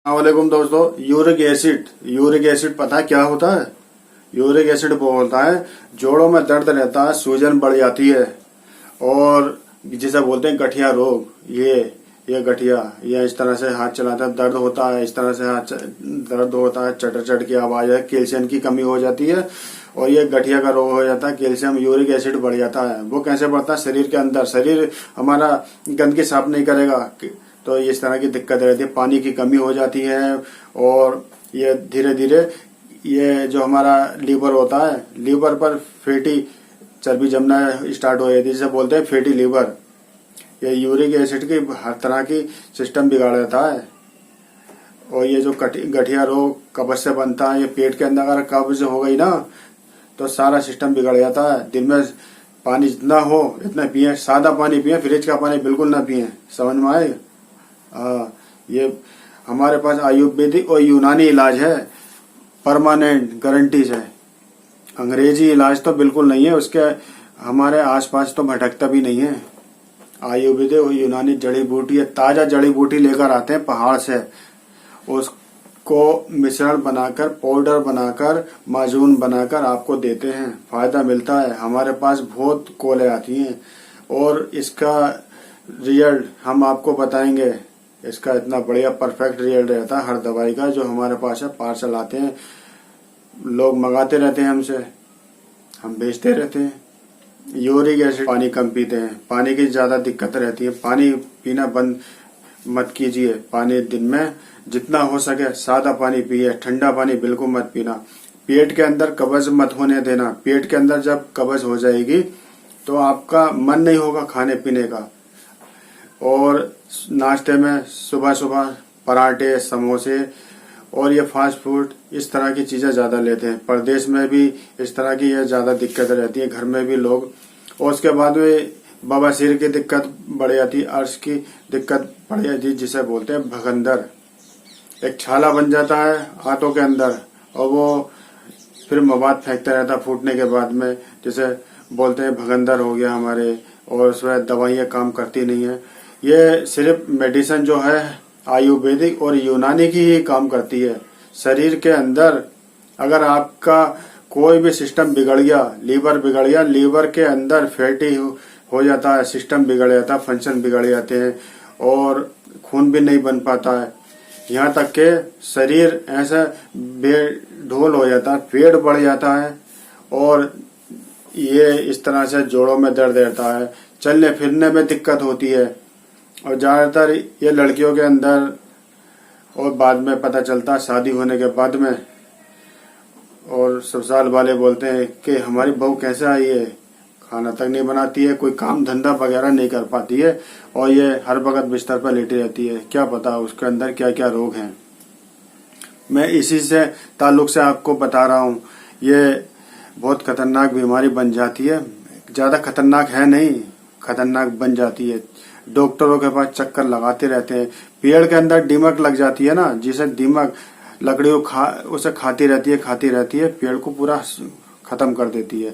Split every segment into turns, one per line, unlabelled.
अस्सलामुअलैकुम दोस्तों। Uric acid पता है क्या होता है? यूरिक एसिड वो होता है, जोड़ों में दर्द रहता है, सूजन बढ़ जाती है और जिसे बोलते हैं गठिया रोग। ये गठिया, ये इस तरह से हाथ चलाता है, दर्द होता है, इस तरह से दर्द होता है, चटर चट की आवाज है, कैल्शियम की कमी हो जाती है और ये गठिया का रोग हो जाता है। कैल्शियम यूरिक एसिड बढ़ जाता है। वो कैसे बढ़ता है? शरीर के अंदर, शरीर हमारा गंदगी साफ नहीं करेगा तो इस तरह की दिक्कत रहती है, पानी की कमी हो जाती है और ये धीरे धीरे ये जो हमारा लीवर होता है, लीवर पर फैटी चर्बी जमना स्टार्ट हो जाती है, जिसे बोलते हैं फैटी लीवर। ये यूरिक एसिड की हर तरह की सिस्टम बिगाड़ देता है और ये जो गठिया रोग कब्ज से बनता है, ये पेट के अंदर अगर कब्ज हो गई ना तो सारा सिस्टम बिगड़ जाता है। दिन में पानी जितना हो इतना पिए, सादा पानी पिए, फ्रिज का पानी बिल्कुल ना पिए। समझ में आए? ये हमारे पास आयुर्वेदिक और यूनानी इलाज है, परमानेंट गारंटी है। अंग्रेजी इलाज तो बिल्कुल नहीं है, उसके हमारे आसपास तो भटकता भी नहीं है। आयुर्वेदिक और यूनानी जड़ी बूटी है, ताजा जड़ी बूटी लेकर आते हैं पहाड़ से, उसको मिश्रण बनाकर, पाउडर बनाकर, माजून बनाकर आपको देते हैं, फायदा मिलता है। हमारे पास बहुत कॉलें आती हैं और इसका रिजल्ट हम आपको बताएंगे। इसका इतना बढ़िया परफेक्ट रिजल्ट रहता है हर दवाई का जो हमारे पास है। पार्सल आते हैं, लोग मंगाते रहते हैं हमसे, हम बेचते रहते हैं। यूरिक एसिड, पानी कम पीते हैं, पानी की ज्यादा दिक्कत रहती है, पानी पीना बंद मत कीजिए। पानी दिन में जितना हो सके सादा पानी पिए, ठंडा पानी बिल्कुल मत पीना। पेट के अंदर कब्ज मत होने देना। पेट के अंदर जब कब्ज हो जाएगी तो आपका मन नहीं होगा खाने पीने का। और नाश्ते में सुबह सुबह पराठे, समोसे और ये फास्ट फूड, इस तरह की चीजें ज्यादा लेते हैं। प्रदेश में भी इस तरह की ये ज्यादा दिक्कत रहती है, घर में भी लोग। और उसके बाद में बवासीर की दिक्कत बढ़ जाती है, अर्श की दिक्कत बढ़ जाती है, जिसे बोलते हैं भगंदर। एक छाला बन जाता है हाथों के अंदर और वो फिर मवाद फेंकता रहता है फूटने के बाद में, जिसे बोलते हैं भगंदर हो गया हमारे। और उसमें दवाइयाँ काम करती नहीं है। ये सिर्फ मेडिसिन जो है आयुर्वेदिक और यूनानी की ही काम करती है। शरीर के अंदर अगर आपका कोई भी सिस्टम बिगड़ गया, लीवर बिगड़ गया, लीवर के अंदर फैटी हो जाता है, सिस्टम बिगड़ जाता है, फंक्शन बिगड़ जाते हैं और खून भी नहीं बन पाता है। यहाँ तक के शरीर ऐसा बेढोल हो जाता है, पेट बढ़ जाता है और ये इस तरह से जोड़ों में दर्द रहता है, चलने फिरने में दिक्कत होती है। और ज्यादातर ये लड़कियों के अंदर, और बाद में पता चलता है शादी होने के बाद में। और ससुराल वाले बोलते हैं कि हमारी बहू कैसे आई है, खाना तक नहीं बनाती है, कोई काम धंधा वगैरह नहीं कर पाती है और ये हर वक्त बिस्तर पर लेटी रहती है। क्या पता उसके अंदर क्या क्या रोग हैं। मैं इसी से ताल्लुक से आपको बता रहा हूँ। ये बहुत खतरनाक बीमारी बन जाती है, ज्यादा खतरनाक है नहीं, खतरनाक बन जाती है। डॉक्टरों के पास चक्कर लगाते रहते हैं। पेड़ के अंदर दीमक लग जाती है ना, जिसे दीमक लकड़ियों उसे खाती रहती है, पेड़ को पूरा खत्म कर देती है।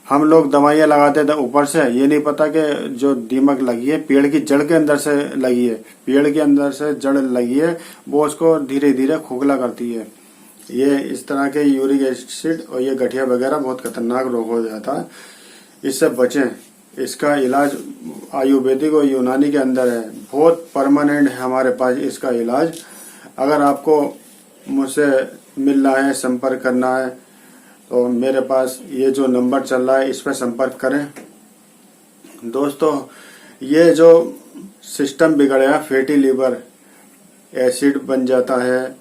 हम लोग दवाइयाँ लगाते थे ऊपर से, ये नहीं पता कि जो दीमक लगी है पेड़ की जड़ के अंदर से लगी है, पेड़ के अंदर से जड़ लगी है, वो उसको धीरे धीरे खोखला करती है। ये इस तरह के यूरिक एसिड और ये गठिया वगैरह बहुत खतरनाक रोग हो जाता है, इससे बचें। इसका इलाज आयुर्वेदिक और यूनानी के अंदर है, बहुत परमानेंट है हमारे पास इसका इलाज। अगर आपको मुझसे मिलना है, संपर्क करना है तो मेरे पास ये जो नंबर चल रहा है इस पर संपर्क करें। दोस्तों, ये जो सिस्टम बिगड़या, फैटी लीवर, एसिड बन जाता है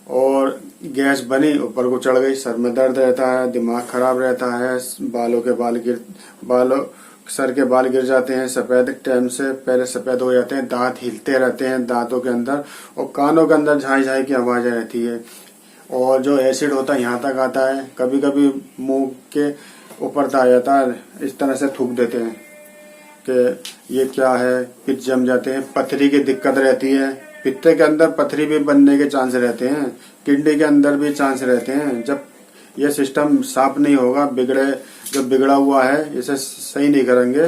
और गैस बनी ऊपर को चढ़ गई, सर में दर्द रहता है, दिमाग खराब रहता है, सर के बाल गिर जाते हैं, सफेद टाइम से पहले सफेद हो जाते हैं, दांत हिलते रहते हैं दांतों के अंदर और कानों के अंदर झाई झाई की आवाजें रहती है। और जो एसिड होता है यहाँ तक आता है, कभी कभी मुंह के ऊपर तक आ जाता है, इस तरह से थूक देते हैं कि ये क्या है, पित्त जम जाते हैं, पथरी की दिक्कत रहती है, पित्ते के अंदर पथरी भी बनने के चांस रहते हैं, किडनी के अंदर भी चांस रहते हैं। जब ये सिस्टम साफ नहीं होगा, जो बिगड़ा हुआ है इसे सही नहीं करेंगे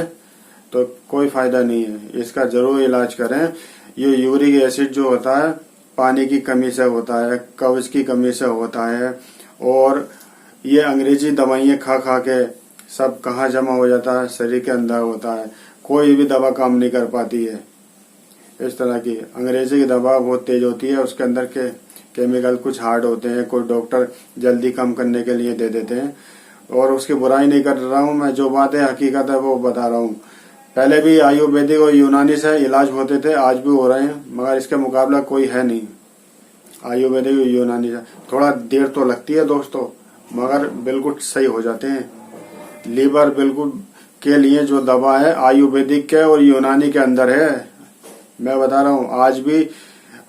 तो कोई फायदा नहीं है। इसका जरूर इलाज करें। ये यूरिक एसिड जो होता है पानी की कमी से होता है, कब्ज की कमी से होता है। और ये अंग्रेजी दवाइयाँ खा खा के सब कहाँ जमा हो जाता है, शरीर के अंदर होता है। कोई भी दवा काम नहीं कर पाती है। इस तरह की अंग्रेजी की दवा बहुत तेज होती है, उसके अंदर के केमिकल कुछ हार्ड होते हैं, कोई डॉक्टर जल्दी कम करने के लिए दे देते हैं। और उसकी बुराई नहीं कर रहा हूँ मैं, जो बात है हकीकत है वो बता रहा हूँ। पहले भी आयुर्वेदिक और यूनानी से इलाज होते थे, आज भी हो रहे हैं, मगर इसके मुकाबला कोई है नहीं। आयुर्वेदिक और यूनानी से थोड़ा देर तो लगती है दोस्तों, मगर बिल्कुल सही हो जाते हैं। लीवर बिल्कुल के लिए जो दवा है आयुर्वेदिक के और यूनानी के अंदर है। मैं बता रहा हूँ, आज भी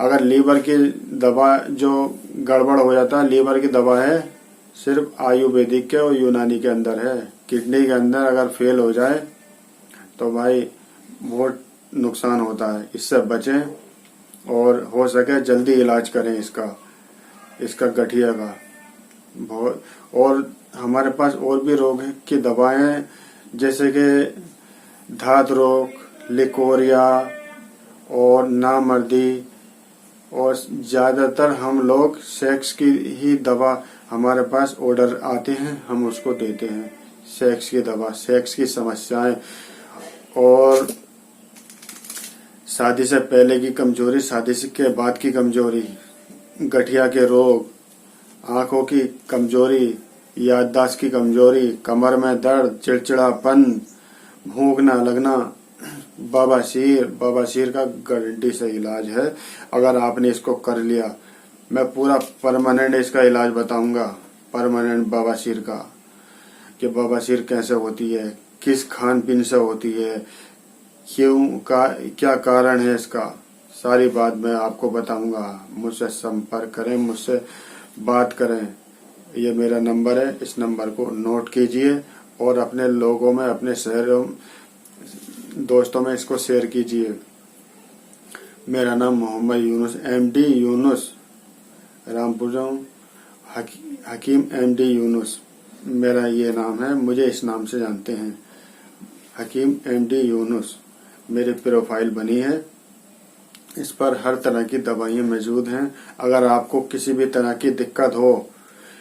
अगर लीवर की दवा जो गड़बड़ हो जाता है, लीवर की दवा है सिर्फ आयुर्वेदिक के और यूनानी के अंदर है। किडनी के अंदर अगर फेल हो जाए तो भाई बहुत नुकसान होता है। इससे बचें और हो सके जल्दी इलाज करें इसका गठिया का। बहुत और हमारे पास और भी रोग की दवाएं हैं, जैसे कि धात रोग, लिकोरिया और नामर्दी। और ज्यादातर हम लोग सेक्स की ही दवा हमारे पास ऑर्डर आते हैं, हम उसको देते हैं। सेक्स की दवा, सेक्स की समस्याएं और शादी से पहले की कमजोरी, शादी के बाद की कमजोरी, गठिया के रोग, आंखों की कमजोरी, याददाश्त की कमजोरी, कमर में दर्द, चिड़चिड़ापन, भूख न लगना, बवासीर का गारंटी से इलाज है। अगर आपने इसको कर लिया, मैं पूरा परमानेंट इसका इलाज बताऊंगा, परमानेंट बवासीर का, कि बवासीर कैसे होती है, किस खान पीन से होती है, क्या कारण है इसका, सारी बात मैं आपको बताऊंगा। मुझसे संपर्क करें, मुझसे बात करें। ये मेरा नंबर है, इस नंबर को नोट कीजिए और अपने लोगों में, अपने शहरों दोस्तों में इसको शेयर कीजिए। मेरा नाम मोहम्मद यूनुस, MD यूनुस, रामपुर हकीम MD यूनुस मेरा ये नाम है, मुझे इस नाम से जानते हैं, हकीम MD यूनुस। मेरी प्रोफाइल बनी है, इस पर हर तरह की दवाइयाँ मौजूद हैं। अगर आपको किसी भी तरह की दिक्कत हो